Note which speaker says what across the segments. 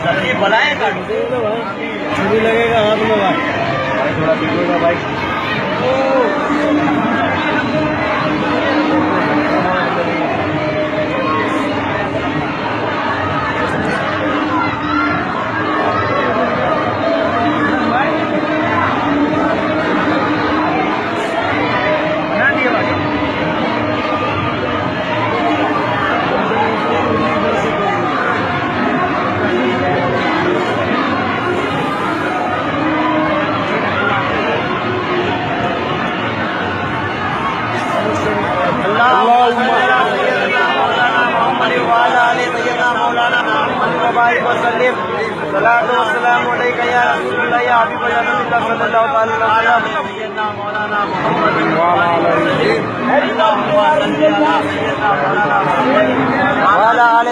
Speaker 1: सब्जी बनाए
Speaker 2: मुझे लगेगा हाथ में भाई थोड़ा पीछेगा भाई।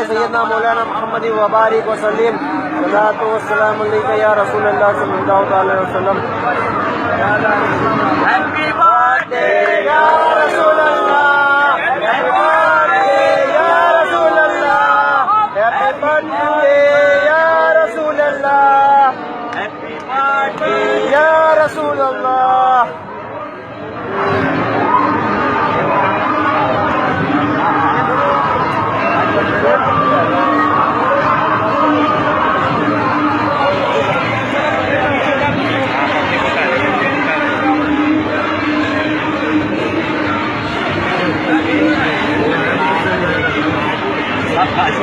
Speaker 2: सैयदना मौलाना मोहम्मद वबारिक वसल्लम सलातो वस्सलाम अलैका या रसूल अल्लाह सल्लल्लाहु अलैहि वसल्लम। हैप्पी बर्थडे या रसूल अल्लाह, हैप्पी बर्थडे या रसूल अल्लाह, हैप्पी बर्थडे या रसूल अल्लाह, हैप्पी बर्थडे या रसूल अल्लाह।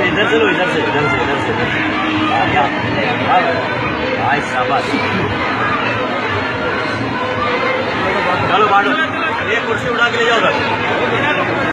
Speaker 1: इधर चलो, इधर से शाबाश। चलो बांटो, एक कुर्सी उठा के ले जाओ।